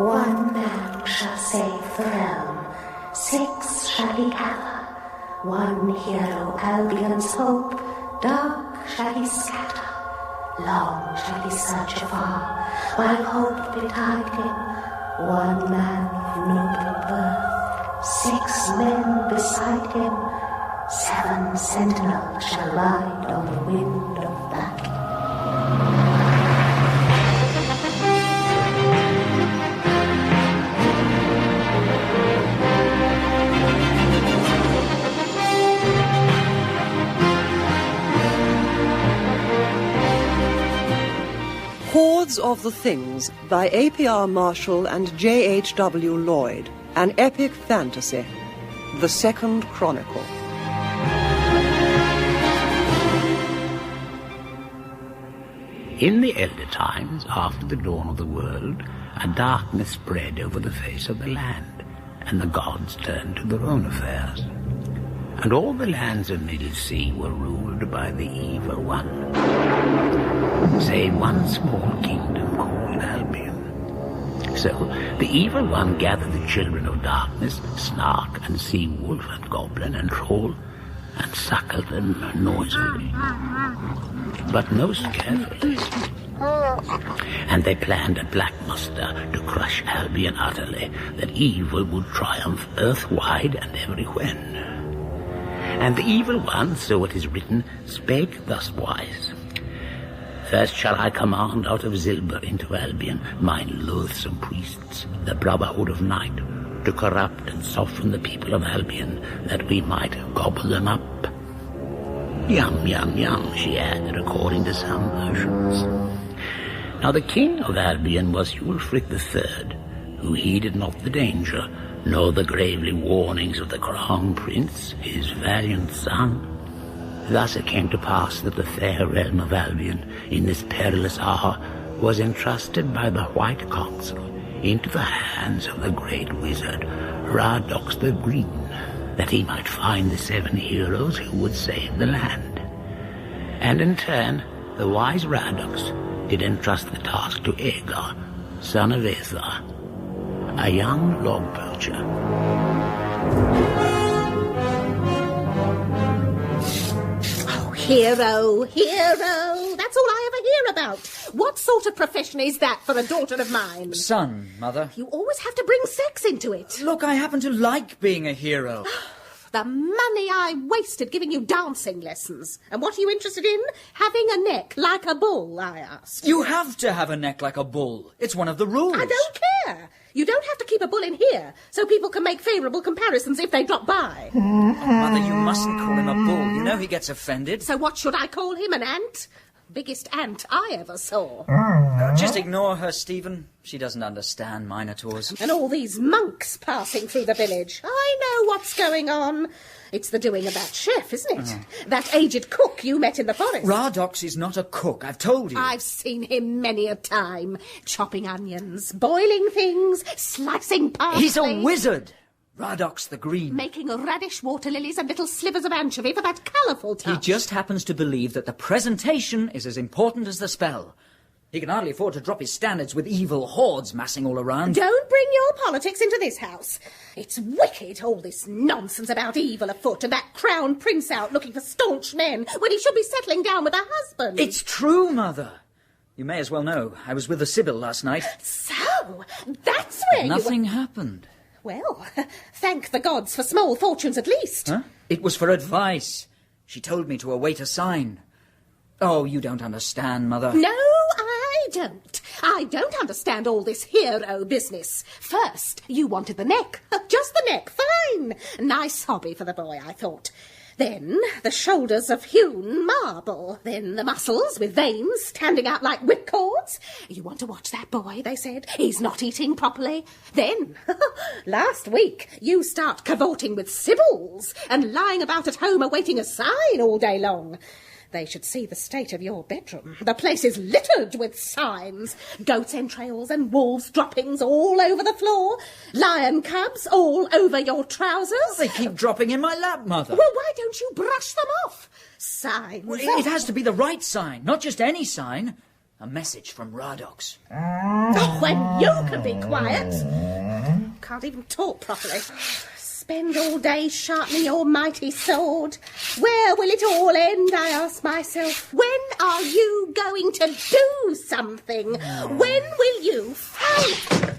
One man shall save the realm, 6 shall he gather. One hero, Albion's hope, dark shall he scatter. Long shall he search afar, while hope betide him. One man of noble birth, 6 men beside him. 7 sentinels shall ride on the wind of battle. Hordes of the Things by A.P.R. Marshall and J.H.W. Lloyd. An epic fantasy. The Second Chronicle. In the elder times, after the dawn of the world, a darkness spread over the face of the land, and the gods turned to their own affairs. And all the lands of Middle Sea were ruled by the Evil One, save one small kingdom called Albion. So the Evil One gathered the children of darkness, Snark and Sea Wolf and Goblin and Troll, and suckled them noisily, but most carefully. And they planned a black muster to crush Albion utterly, that evil would triumph earth-wide and everywhere. And the Evil One, so it is written, spake thus wise. First shall I command out of Zilber into Albion mine loathsome priests, the brotherhood of night, to corrupt and soften the people of Albion, that we might gobble them up. Yum, yum, yum, she added, according to some versions. Now the king of Albion was Ulfric III, who heeded not the danger, nor the gravely warnings of the crown prince, his valiant son. Thus it came to pass that the fair realm of Albion, in this perilous hour, was entrusted by the White Council into the hands of the great wizard, Radox the Green, that he might find the 7 heroes who would save the land. And in turn, the wise Radox did entrust the task to Aegar, son of Aethar, a young log poacher. Oh, hero, hero! That's all I ever hear about. What sort of profession is that for a daughter of mine? Son, Mother. You always have to bring sex into it. Look, I happen to like being a hero. The money I wasted giving you dancing lessons. And what are you interested in? Having a neck like a bull, I asked. You have to have a neck like a bull. It's one of the rules. I don't care. You don't have to keep a bull in here, so people can make favourable comparisons if they drop by. Oh, Mother, you mustn't call him a bull. You know he gets offended. So what should I call him, an ant? Biggest ant I ever saw. Just ignore her, Stephen. She doesn't understand Minotaurs. And all these monks passing through the village. I know what's going on. It's the doing of that chef, isn't it? That aged cook you met in the forest. Radox is not a cook, I've told you. I've seen him many a time. Chopping onions, boiling things, slicing parsley. He's a wizard. Radox the Green. Making radish water lilies and little slivers of anchovy for that colourful touch. He just happens to believe that the presentation is as important as the spell. He can hardly afford to drop his standards with evil hordes massing all around. Don't bring your politics into this house. It's wicked, all this nonsense about evil afoot and that crown prince out looking for staunch men when he should be settling down with a husband. It's true, Mother. You may as well know. I was with the Sibyl last night. So, that's where Nothing happened. Well, thank the gods for small fortunes at least. Huh? It was for advice. She told me to await a sign. Oh, you don't understand, Mother. No, I don't. I don't understand all this hero business. First, you wanted the neck. Just the neck. Fine. Nice hobby for the boy, I thought. Then the shoulders of hewn marble. Then the muscles with veins standing out like whipcords. You want to watch that boy, they said. He's not eating properly. Then, last week, you start cavorting with Sibyls and lying about at home awaiting a sign all day long. They should see the state of your bedroom. The place is littered with signs. Goat's entrails and wolves' droppings all over the floor. Lion cubs all over your trousers. They keep dropping in my lap, Mother. Well, why don't you brush them off? Signs. Well, it has to be the right sign, not just any sign. A message from Radox. Oh, when you can be quiet. Can't even talk properly. Spend all day sharpening your mighty sword. Where will it all end, I ask myself? When are you going to do something? When will you fight?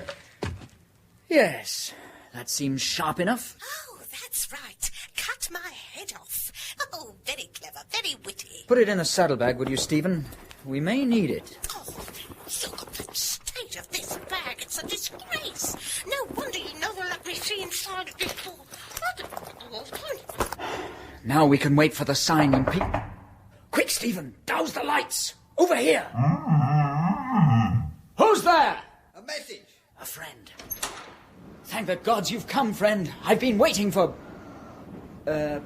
Yes, that seems sharp enough. Oh, that's right. Cut my head off. Oh, very clever, very witty. Put it in the saddlebag, would you, Stephen? We may need it. Oh, look at the state of this bag. It's a disgrace. No wonder you never let me see inside it before. Now we can wait for the sign and Quick, Stephen, douse the lights. Over here. Who's there? A message. A friend. Thank the gods you've come, friend. I've been waiting for... Hello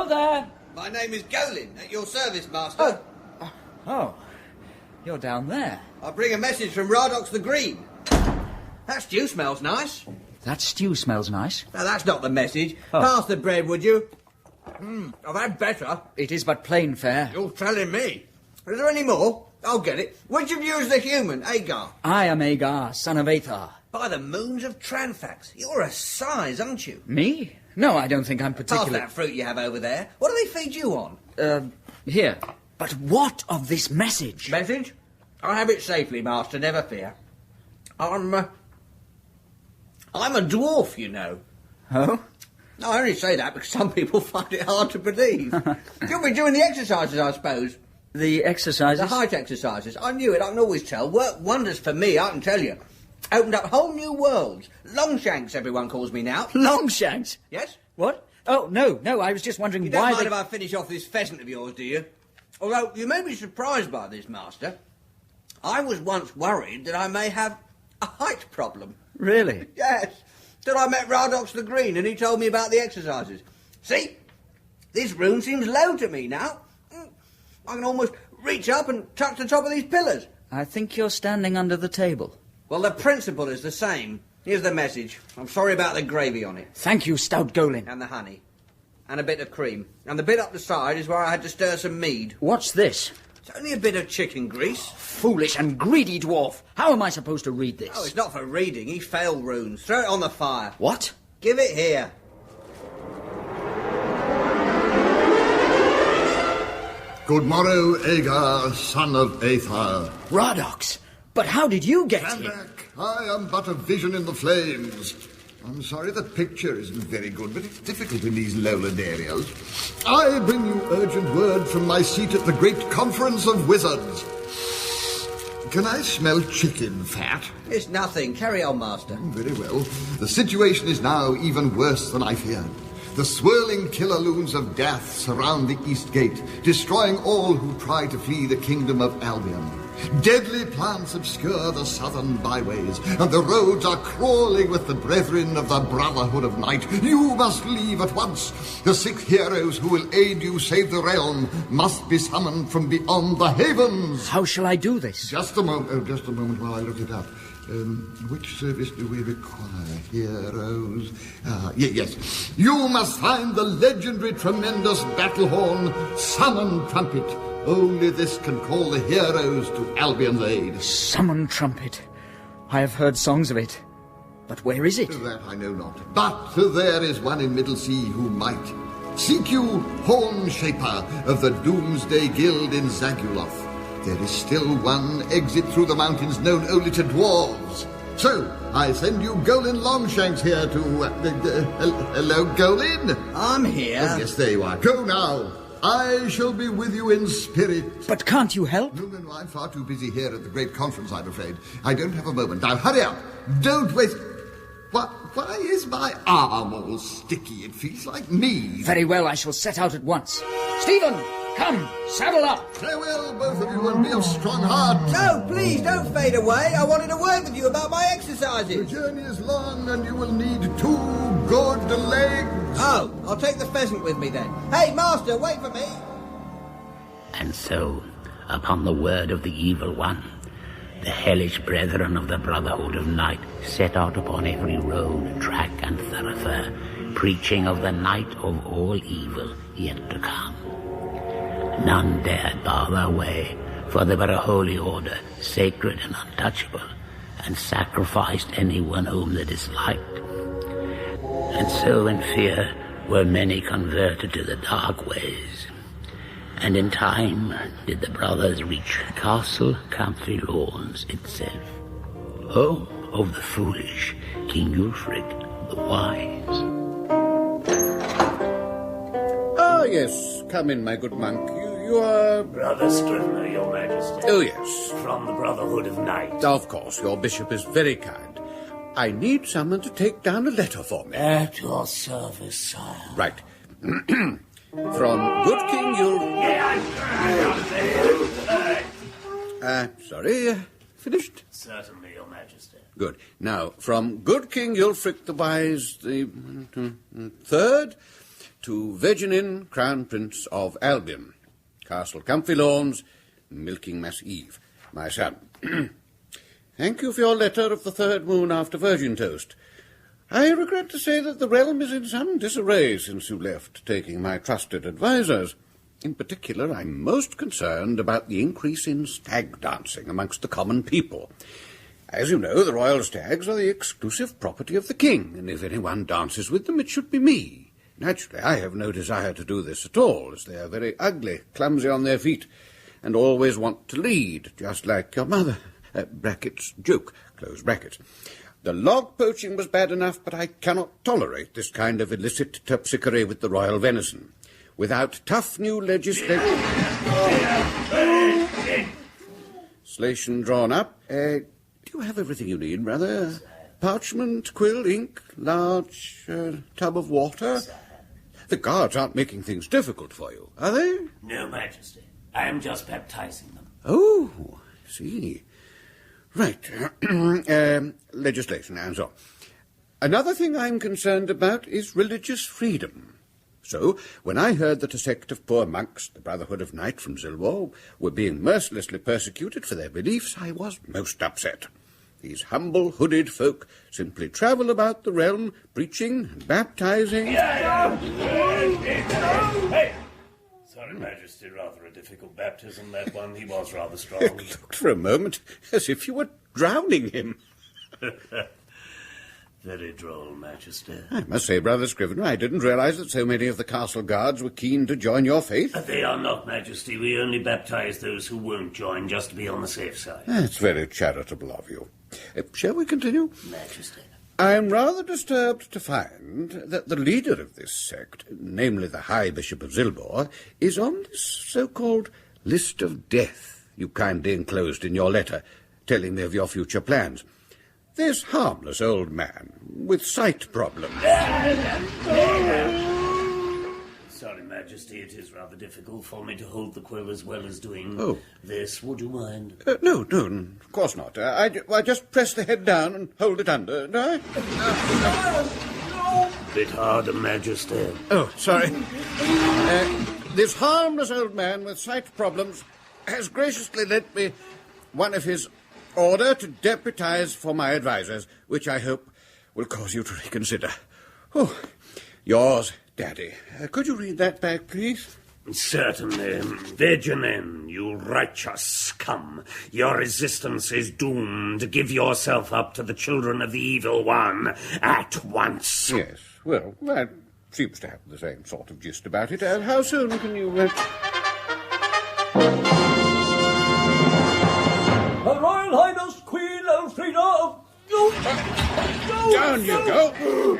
there. My name is Golin, at your service, Master. Oh, you're down there. I bring a message from Radox the Green. That stew smells nice. That stew smells nice. Now, that's not the message. Pass the bread, would you? I've had better. It is but plain fare. You're telling me. Is there any more? I'll get it. Which of you is the human, Agar? I am Agar, son of Athar. By the moons of Tranfax, you're a size, aren't you? Me? No, I don't think I'm Pass particular... that fruit you have over there. What do they feed you on? Here. But what of this message? Message? I have it safely, Master, never fear. I'm a dwarf, you know. Oh? No, I only say that because some people find it hard to believe. You'll be doing the exercises, I suppose. The exercises? The height exercises. I knew it, I can always tell. Work wonders for me, I can tell you. Opened up whole new worlds. Longshanks, everyone calls me now. Longshanks? Yes? What? Oh, no, I was just wondering You don't why mind they... if I finish off this pheasant of yours, do you? Although, you may be surprised by this, Master. I was once worried that I may have a height problem. Really? Yes. Till I met Radox the Green and he told me about the exercises. See? This room seems low to me now. I can almost reach up and touch the top of these pillars. I think you're standing under the table. Well, the principle is the same. Here's the message. I'm sorry about the gravy on it. Thank you, stout Golin. And the honey. And a bit of cream. And the bit up the side is where I had to stir some mead. What's this? It's only a bit of chicken grease. Foolish and greedy dwarf. How am I supposed to read this? Oh, it's not for reading. He failed runes. Throw it on the fire. What? Give it here. Good morrow, Agar, son of Athar. Radox. But how did you get Stand here? back. I am but a vision in the flames. I'm sorry the picture isn't very good, but it's difficult in these lowland areas. I bring you urgent word from my seat at the great conference of wizards. Can I smell chicken fat? It's nothing. Carry on, Master. Very well. The situation is now even worse than I feared. The swirling killer loons of death surround the east gate, destroying all who try to flee the kingdom of Albion. Deadly plants obscure the southern byways, and the roads are crawling with the brethren of the Brotherhood of Night. You must leave at once. The 6 heroes who will aid you save the realm must be summoned from beyond the havens. How shall I do this? Just a moment while I look it up. Which service do we require? Heroes. Yes. You must find the legendary tremendous battle horn, Summon Trumpet. Only this can call the heroes to Albion's aid. Summon Trumpet. I have heard songs of it. But where is it? That I know not. But there is one in Middlesea who might. Seek you, Horn Shaper of the Doomsday Guild in Zaguloth. There is still one exit through the mountains known only to dwarves. So, I send you Golin Longshanks here to... hello, Golin? I'm here. Oh, yes, there you are. Go now. I shall be with you in spirit. But can't you help? No, I'm far too busy here at the great conference, I'm afraid. I don't have a moment. Now, hurry up. Don't waste... Why is my arm all sticky? It feels like me. Very well, I shall set out at once. Stephen, come, saddle up. Farewell, both of you, and be of strong heart. No, please, don't fade away. I wanted to word with you about my The exercises. journey is long, and you will need 2 good legs. Oh, I'll take the pheasant with me then. Hey, Master, wait for me. And so, upon the word of the evil one, the hellish brethren of the Brotherhood of Night set out upon every road, track, and thoroughfare, preaching of the night of all evil yet to come. None dared bar their way, for they were a holy order, sacred and untouchable, and sacrificed anyone whom they disliked. And so in fear were many converted to the dark ways. And in time did the brothers reach Castle Comfy Lawns itself, home of the foolish King Ulfric the Wise. Ah, yes. Come in, my good monk. You are... Brother Scrivener, your majesty. Oh, yes. From the Brotherhood of Knights. Of course, your bishop is very kind. I need someone to take down a letter for me. At your service, sire. Right. From good King sorry, finished? Certainly, your majesty. Good. Now, from good King Ulfric the Wise, the third, to Virginin, Crown Prince of Albion, Castle Comfy Lawns, Milkingmas Eve, my son. Thank you for your letter of the third moon after Virgin Toast. I regret to say that the realm is in some disarray since you left, taking my trusted advisers. In particular, I'm most concerned about the increase in stag dancing amongst the common people. As you know, the royal stags are the exclusive property of the king, and if anyone dances with them, it should be me. Naturally, I have no desire to do this at all, as they are very ugly, clumsy on their feet, and always want to lead, just like your mother. Brackets, joke, close brackets. The log poaching was bad enough, but I cannot tolerate this kind of illicit terpsichore with the royal venison. Without tough new legislation drawn up, do you have everything you need, brother? Parchment, quill, ink, large tub of water? The guards aren't making things difficult for you, are they? No, majesty. I am just baptizing them. Oh, I see. Right. Legislation and so on. Another thing I'm concerned about is religious freedom. So, when I heard that a sect of poor monks, the Brotherhood of Knight from Zilwar, were being mercilessly persecuted for their beliefs, I was most upset. These humble, hooded folk simply travel about the realm, preaching and baptizing. Hey! Sorry, Majesty, rather a difficult baptism, that one. He was rather strong. It looked for a moment as if you were drowning him. Very droll, Majesty. I must say, Brother Scrivener, I didn't realize that so many of the castle guards were keen to join your faith. They are not, Majesty. We only baptize those who won't join, just to be on the safe side. That's very charitable of you. Shall we continue? Majesty. I am rather disturbed to find that the leader of this sect, namely the High Bishop of Zilbor, is on this so-called list of death you kindly enclosed in your letter, telling me of your future plans. This harmless old man with sight problems. Sorry, Majesty, it is rather difficult for me to hold the quill as well as doing this. Would you mind? No, of course not. I just press the head down and hold it under, do I? Bit harder, Majesty. Oh, sorry. This harmless old man with sight problems has graciously lent me one of his order to deputize for my advisers, which I hope will cause you to reconsider. Oh, yours, Daddy. Could you read that back, please? Certainly. Virginin, you righteous scum. Your resistance is doomed. Give yourself up to the children of the evil one at once. Yes, well, that seems to have the same sort of gist about it. How soon can you... Her Royal Highness Queen Elfrida of... Down you go!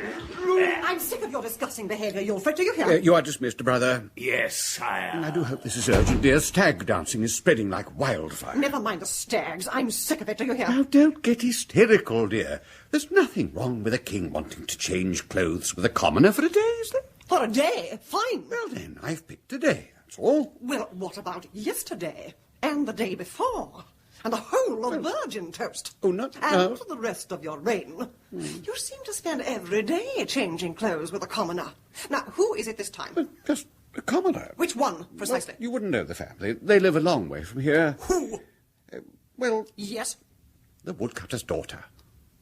I'm sick of your disgusting behaviour, Ulfric. Do you hear? You are dismissed, brother. Yes, sire. I do hope this is urgent, dear. Stag dancing is spreading like wildfire. Never mind the stags. I'm sick of it. Do you hear? Now, don't get hysterical, dear. There's nothing wrong with a king wanting to change clothes with a commoner for a day, is there? For a day? Fine. Well, then, I've picked a day, that's all. Well, what about yesterday? And the day before? And the whole of Virgin Toast? Oh, not and now. the rest of your reign? You seem to spend every day changing clothes with a commoner. Now, who is it this time? Just a commoner. Which one, precisely? Well, you wouldn't know the family. They live a long way from here. Who? Well... Yes? The woodcutter's daughter.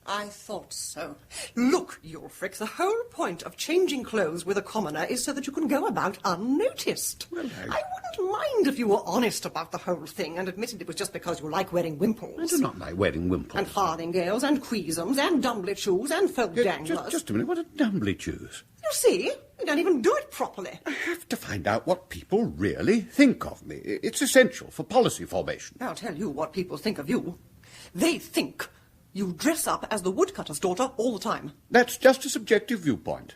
I thought so. Look, Ulfric, the whole point of changing clothes with a commoner is so that you can go about unnoticed. Well, I wouldn't mind mind if you were honest about the whole thing and admitted it was just because you like wearing wimples. I do not like wearing wimples. And farthingales and queasums and dumblet shoes and folk danglers. Just a minute, what are dumblet shoes? You see, you don't even do it properly. I have to find out what people really think of me. It's essential for policy formation. I'll tell you what people think of you. They think you dress up as the woodcutter's daughter all the time. That's just a subjective viewpoint.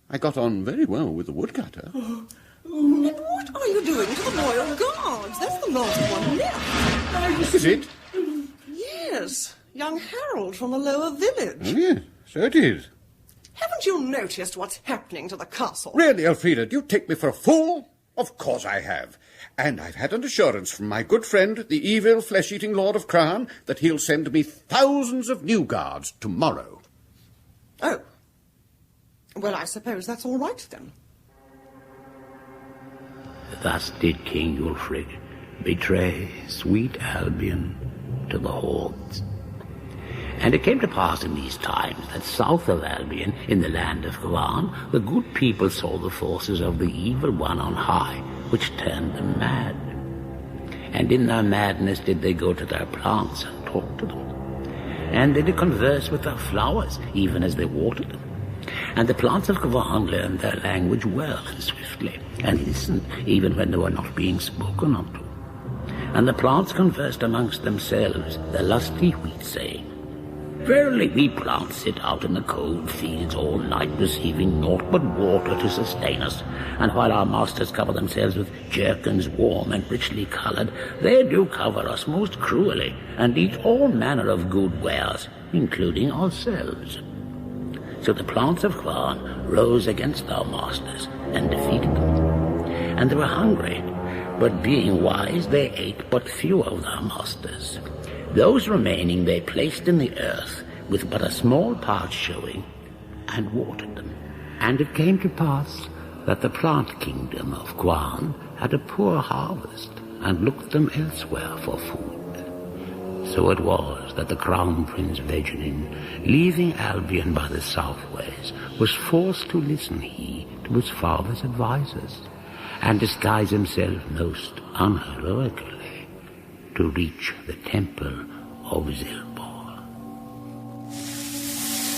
I got on very well with the woodcutter. And what are you doing to the Royal Guards? That's the last one left. Is it? Yes, young Harold from the lower village. Oh, yes, so it is. Haven't you noticed what's happening to the castle? Really, Elfrida, do you take me for a fool? Of course I have. And I've had an assurance from my good friend, the evil flesh-eating Lord of Crown, that he'll send me thousands of new guards tomorrow. Oh. Well, I suppose that's all right, then. Thus did King Ulfric betray sweet Albion to the Hordes. And it came to pass in these times that south of Albion, in the land of Gwan, the good people saw the forces of the evil one on high, which turned them mad. And in their madness did they go to their plants and talk to them. And they did converse with their flowers, even as they watered them. And the plants of Gwan learned their language well and swiftly, and listened even when they were not being spoken unto. And the plants conversed amongst themselves, the lusty wheat saying, Verily we plants sit out in the cold fields all night, receiving naught but water to sustain us, and while our masters cover themselves with jerkins warm and richly coloured, they do cover us most cruelly, and eat all manner of good wares, including ourselves. So the plants of Gwan rose against our masters and defeated them. And they were hungry, but being wise they ate but few of their masters. Those remaining they placed in the earth, with but a small part showing, and watered them. And it came to pass that the plant kingdom of Gwan had a poor harvest, and looked them elsewhere for food. So it was that the Crown Prince Vegenin, leaving Albion by the southways, was forced to listen he to his father's advisers, and disguise himself most unheroically to reach the temple of Zilbor.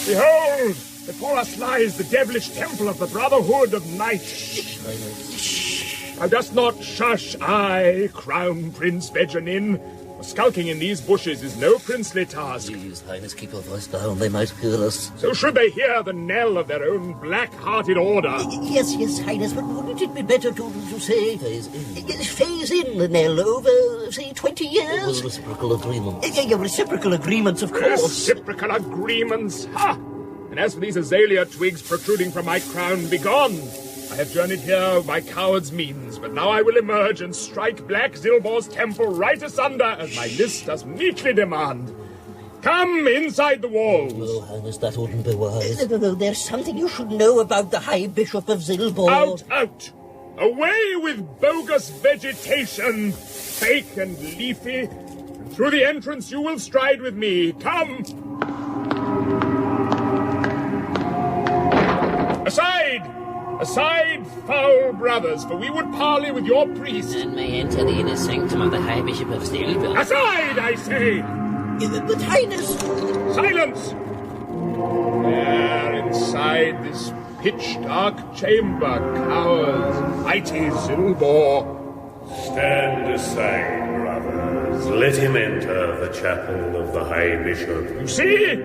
Behold! Before us lies the devilish temple of the Brotherhood of Night. Thou dost not shush, I, Crown Prince Vegenin. Skulking in these bushes is no princely task. Please, Highness, keep your voice down. They might hear us. So should they hear the knell of their own black-hearted order. Yes, Highness, but wouldn't it be better to say... Phase in the knell over, say, 20 years? With reciprocal agreements. Reciprocal agreements, of course. Reciprocal agreements? Ha! And as for these azalea twigs protruding from my crown, begone! I have journeyed here by coward's means, but now I will emerge and strike Black Zilbor's temple right asunder, as my list does meekly demand. Come inside the walls. No, Highness, that wouldn't be wise. No, there's something you should know about the High Bishop of Zilbor. Out! Away with bogus vegetation, fake and leafy. And through the entrance you will stride with me. Come! Aside! Aside, foul brothers, for we would parley with your priest. And may enter the inner sanctum of the High Bishop of Zilbor. Aside, I say! But Highness... Silence! There, inside this pitch-dark chamber, cowers mighty Zilbor. Stand aside, brothers. Let him enter the chapel of the High Bishop. You see?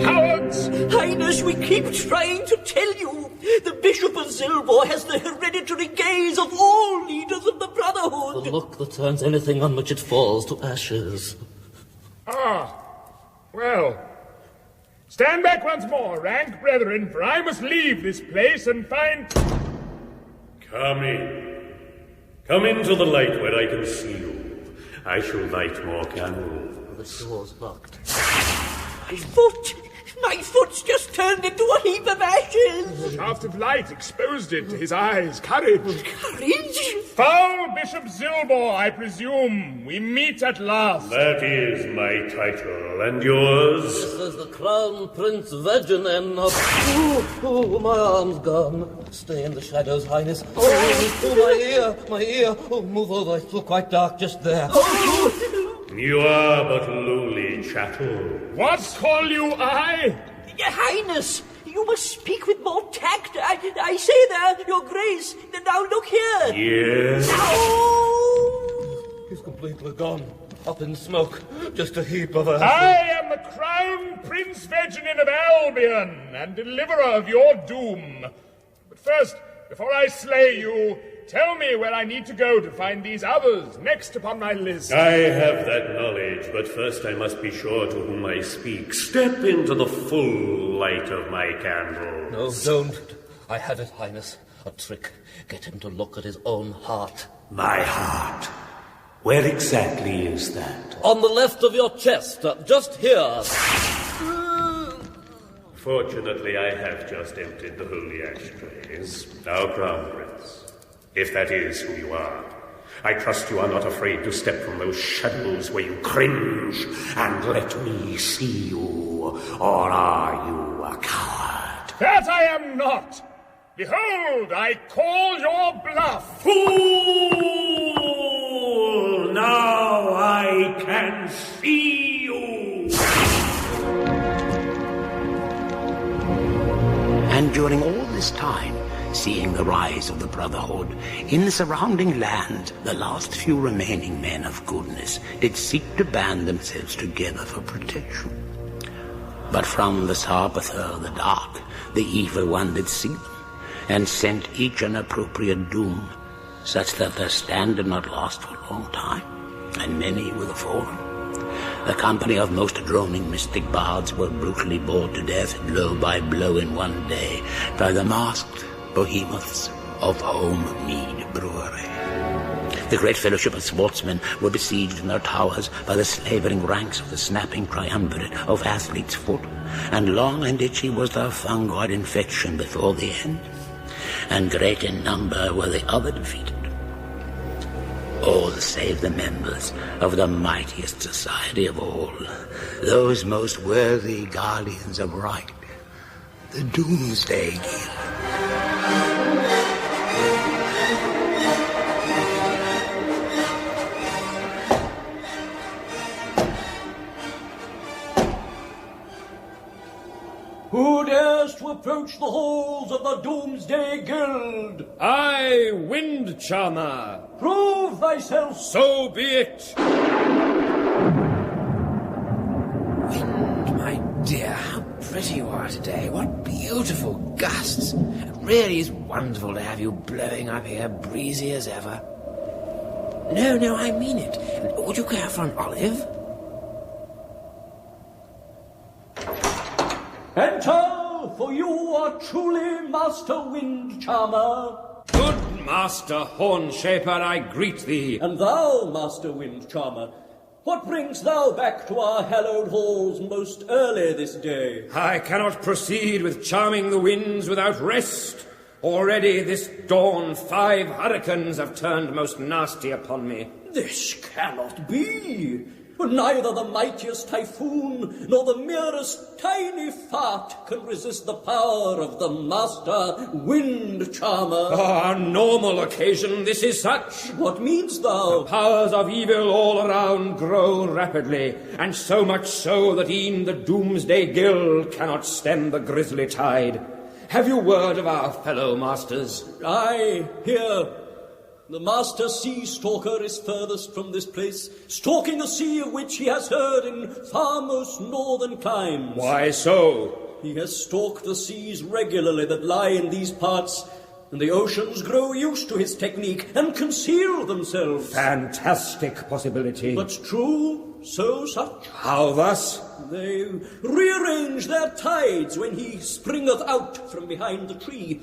Cowards! Highness, we keep trying to tell you. The Bishop of Zilbor has the hereditary gaze of all leaders of the Brotherhood. A look that turns anything on which it falls to ashes. Ah, well. Stand back once more, rank brethren, for I must leave this place and find... Come in. Come into the light where I can see you. I shall light more candles. The door's locked. My foot! My foot's just turned into a heap of ashes. The shaft of light exposed it to his eyes. Courage. Courage? Foul Bishop Zilbor, I presume. We meet at last. That is my title. And yours? This is the Crown Prince Vegenen of... Oh, my arm's gone. Stay in the shadows, Highness. Oh, my ear. Oh, move over. It's quite dark just there. You are but lowly chattel. What call you I? Your Highness, you must speak with more tact. I say there, Your Grace. Now look here. Yes? Oh! He's completely gone. Up in smoke. Just a heap of ashes. I am the Crown Prince Vegenen of Albion and deliverer of your doom. But first, before I slay you, tell me where I need to go to find these others next upon my list. I have that knowledge, but first I must be sure to whom I speak. Step into the full light of my candles. No, don't. I have it, Highness. A trick. Get him to look at his own heart. My heart? Where exactly is that? On the left of your chest, just here. Fortunately, I have just emptied the holy ashtrays. Now, Crown Prince, if that is who you are, I trust you are not afraid to step from those shadows where you cringe and let me see you, or are you a coward? That I am not! Behold, I call your bluff! Fool! Now I can see you! And during all this time, seeing the rise of the Brotherhood, in the surrounding land, the last few remaining men of goodness did seek to band themselves together for protection. But from the Sarpathur, the Dark, the Evil One did see them, and sent each an appropriate doom, such that their stand did not last for a long time, and many were the fallen. The company of most droning mystic bards were brutally bored to death, blow by blow in one day, by the masked behemoths of Home Mead Brewery. The great fellowship of sportsmen were besieged in their towers by the slavering ranks of the snapping triumvirate of Athlete's Foot, and long and itchy was their fungoid infection before the end, and great in number were the other defeated. All save the members of the mightiest society of all, those most worthy guardians of right, the Doomsday Guild. Who dares to approach the halls of the Doomsday Guild? I, Wind Charmer. Prove thyself. So be it. Wind, my dear, how pretty you are today. What beautiful gusts. It really is wonderful to have you blowing up here, breezy as ever. No, I mean it. Would you care for an olive? Enter, for you are truly Master Wind Charmer. Good Master Hornshaper, I greet thee. And thou, Master Wind Charmer, what brings thou back to our hallowed halls most early this day? I cannot proceed with charming the winds without rest. Already this dawn 5 hurricanes have turned most nasty upon me. This cannot be. Neither the mightiest typhoon nor the merest tiny fart can resist the power of the Master Wind Charmer. On normal occasion this is such. What meanst thou? The powers of evil all around grow rapidly, and so much so that e'en the Doomsday Guild cannot stem the grisly tide. Have you word of our fellow masters? Aye, here. The Master Sea Stalker is furthest from this place, stalking a sea of which he has heard in far most northern climes. Why so? He has stalked the seas regularly that lie in these parts, and the oceans grow used to his technique and conceal themselves. Fantastic possibility. But true, so such. How thus? They rearrange their tides when he springeth out from behind the tree,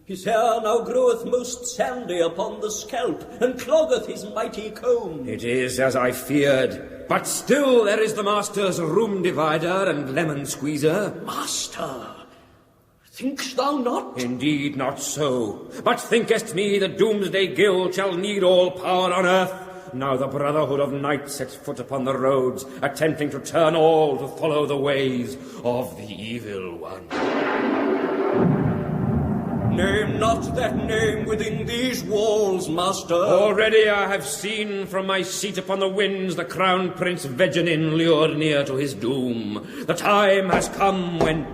His hair now groweth most sandy upon the scalp, and cloggeth his mighty comb. It is as I feared, but still there is the master's room divider and lemon squeezer. Master, think'st thou not? Indeed not so, but thinkest me the Doomsday Guild shall need all power on earth? Now the Brotherhood of Night sets foot upon the roads, attempting to turn all to follow the ways of the Evil One. Name not that name within these walls, master. Already I have seen from my seat upon the winds the Crown Prince Vegenin lured near to his doom. The time has come when...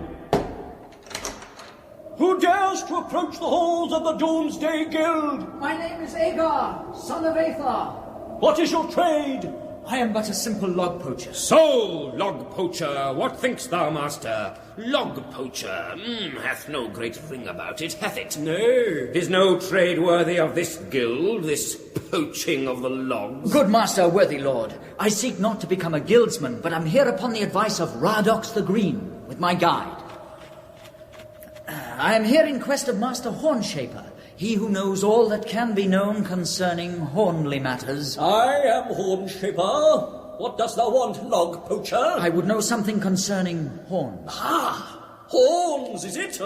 Who dares to approach the halls of the Doomsday Guild? My name is Agar, son of Aethar. What is your trade? I am but a simple log poacher. So, log poacher, what thinkst thou, master? Log poacher, hath no great ring about it, hath it? Nay. 'Tis no trade worthy of this guild, this poaching of the logs. Good master, worthy lord, I seek not to become a guildsman, but am here upon the advice of Radox the Green, with my guide. I am here in quest of Master Hornshaper, he who knows all that can be known concerning hornly matters. I am Hornshaper. What dost thou want, log poacher? I would know something concerning horns. Ah, horns, is it?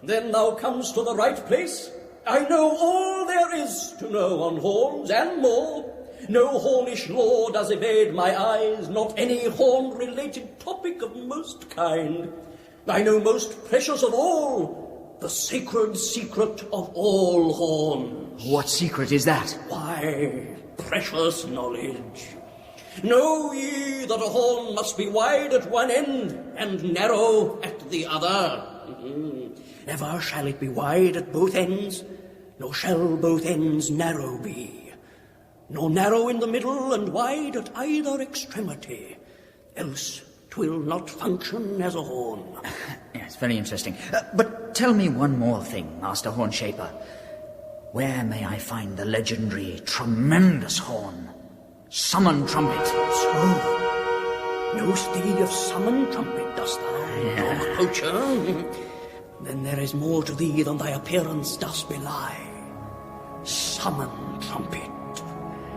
Then thou comest to the right place. I know all there is to know on horns, and more. No hornish law does evade my eyes, not any horn-related topic of most kind. I know most precious of all, the sacred secret of all horns. What secret is that? Why, precious knowledge. Know ye that a horn must be wide at one end and narrow at the other? Never shall it be wide at both ends, nor shall both ends narrow be, nor narrow in the middle and wide at either extremity, else 'twill not function as a horn. Yes, very interesting. But tell me one more thing, Master Hornshaper. Where may I find the legendary, tremendous horn? Summon trumpet. So, knowst thee of summon trumpet, dost thou, dog poacher? Then there is more to thee than thy appearance does belie. Summon trumpet,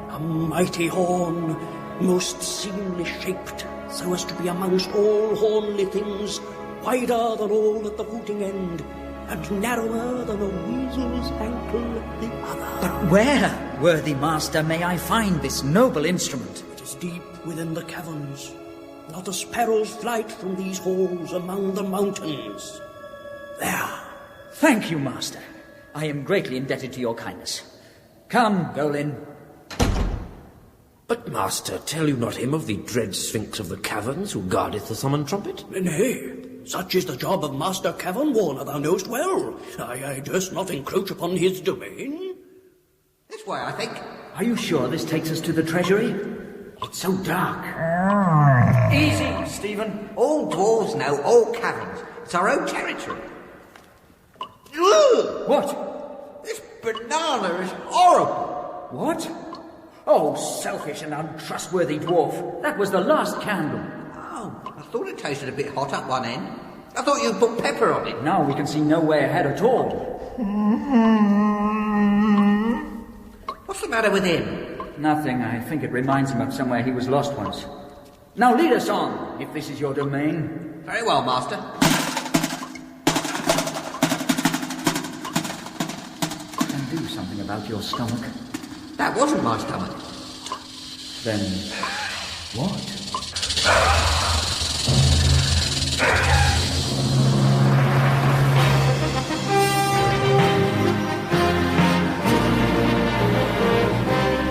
a mighty horn, most seemly shaped, so as to be amongst all hornly things, wider than all at the rooting end, and narrower than a weasel's ankle at the other. But where, worthy master, may I find this noble instrument? It is deep within the caverns, not a sparrow's flight from these halls among the mountains. There. Thank you, master. I am greatly indebted to your kindness. Come, Golin. But, master, tell you not him of the dread sphinx of the caverns who guardeth the summoned trumpet? Nay, such is the job of Master Cavern Warner, thou knowst well. I durst not encroach upon his domain. This way, I think. Are you sure this takes us to the treasury? It's so dark. Easy, Stephen. All dwarves know all caverns. It's our own territory. Ugh! What? This banana is horrible. What? Oh, selfish and untrustworthy dwarf. That was the last candle. Oh, I thought it tasted a bit hot at one end. I thought you put pepper on it. Now we can see no way ahead at all. What's the matter with him? Nothing. I think it reminds him of somewhere he was lost once. Now lead us on, if this is your domain. Very well, master. And do something about your stomach. That wasn't my stomach. Then what?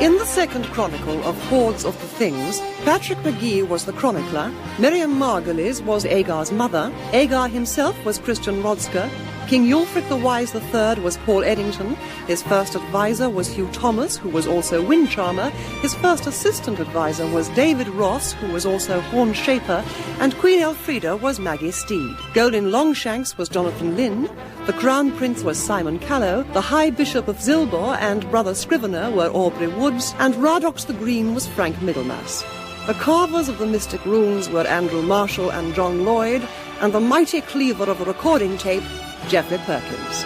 In the second chronicle of Hordes of the Things, Patrick McGee was the chronicler, Miriam Margolyes was Agar's mother, Agar himself was Christian Rodsker, King Ulfric the Wise III was Paul Eddington, his first advisor was Hugh Thomas, who was also Wind Charmer, his first assistant advisor was David Ross, who was also Horn Shaper, and Queen Elfrida was Maggie Steed. Golden Longshanks was Jonathan Lynn, the Crown Prince was Simon Callow, the High Bishop of Zilbor and Brother Scrivener were Aubrey Woods, and Radox the Green was Frank Middlemass. The carvers of the mystic runes were Andrew Marshall and John Lloyd, and the mighty cleaver of the recording tape, Geoffrey Perkins.